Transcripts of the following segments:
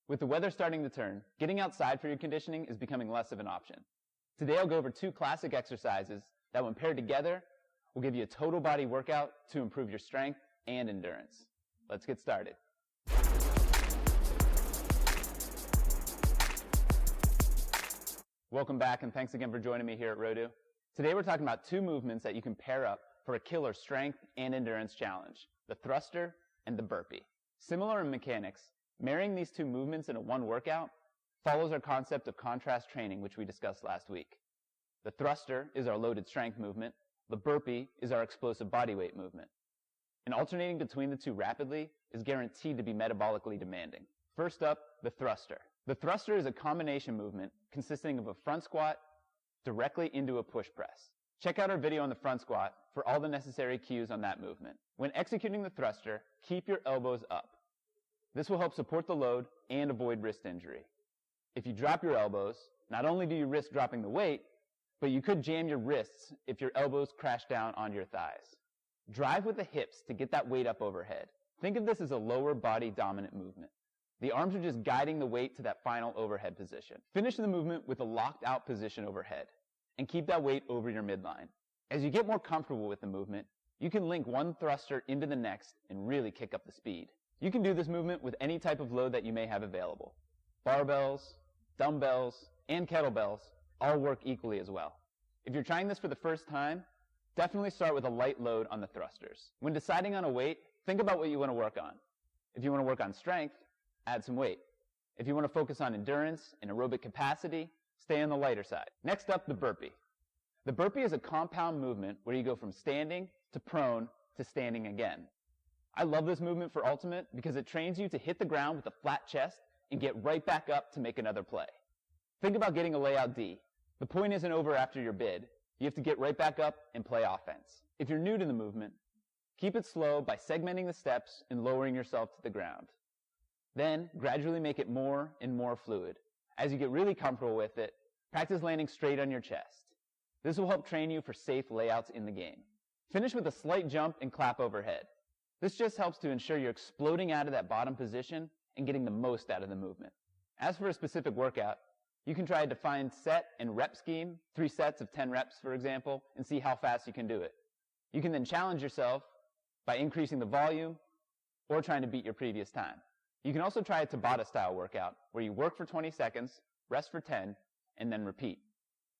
With the weather starting to turn, getting outside for your conditioning is becoming less of an option. Today I'll go over 2 classic exercises that when paired together will give you a total body workout to improve your strength and endurance. Let's get started. Welcome back and thanks again for joining me here at Rodu. Today we're talking about 2 movements that you can pair up for a killer strength and endurance challenge, the thruster and the burpee. Similar in mechanics, marrying these 2 movements into one workout follows our concept of contrast training, which we discussed last week. The thruster is our loaded strength movement. The burpee is our explosive body weight movement. And alternating between the 2 rapidly is guaranteed to be metabolically demanding. First up, the thruster. The thruster is a combination movement consisting of a front squat directly into a push press. Check out our video on the front squat for all the necessary cues on that movement. When executing the thruster, keep your elbows up. This will help support the load and avoid wrist injury. If you drop your elbows, not only do you risk dropping the weight, but you could jam your wrists if your elbows crash down onto your thighs. Drive with the hips to get that weight up overhead. Think of this as a lower body dominant movement. The arms are just guiding the weight to that final overhead position. Finish the movement with a locked out position overhead and keep that weight over your midline. As you get more comfortable with the movement, you can link one thruster into the next and really kick up the speed. You can do this movement with any type of load that you may have available. Barbells, dumbbells, and kettlebells all work equally as well. If you're trying this for the first time, definitely start with a light load on the thrusters. When deciding on a weight, think about what you want to work on. If you want to work on strength, add some weight. If you want to focus on endurance and aerobic capacity, stay on the lighter side. Next up, the burpee. The burpee is a compound movement where you go from standing to prone to standing again. I love this movement for ultimate because it trains you to hit the ground with a flat chest and get right back up to make another play. Think about getting a layout D. The point isn't over after your bid. You have to get right back up and play offense. If you're new to the movement, keep it slow by segmenting the steps and lowering yourself to the ground. Then, gradually make it more and more fluid. As you get really comfortable with it, practice landing straight on your chest. This will help train you for safe layouts in the game. Finish with a slight jump and clap overhead. This just helps to ensure you're exploding out of that bottom position and getting the most out of the movement. As for a specific workout, you can try a defined set and rep scheme, 3 sets of 10 reps, for example, and see how fast you can do it. You can then challenge yourself by increasing the volume or trying to beat your previous time. You can also try a Tabata style workout where you work for 20 seconds, rest for 10, and then repeat.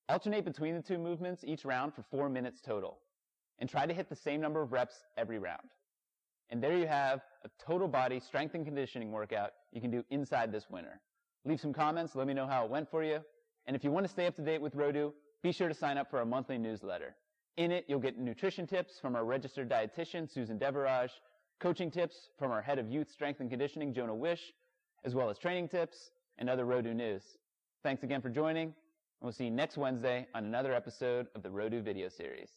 Alternate between the 2 movements each round for 4 minutes total, and try to hit the same number of reps every round. And there you have a total body strength and conditioning workout you can do inside this winter. Leave some comments, let me know how it went for you. And if you want to stay up to date with Rodu, be sure to sign up for our monthly newsletter. In it, you'll get nutrition tips from our registered dietitian, Susan Deverage, coaching tips from our head of youth strength and conditioning, Jonah Wish, as well as training tips and other Rodu news. Thanks again for joining, and we'll see you next Wednesday on another episode of the Rodu video series.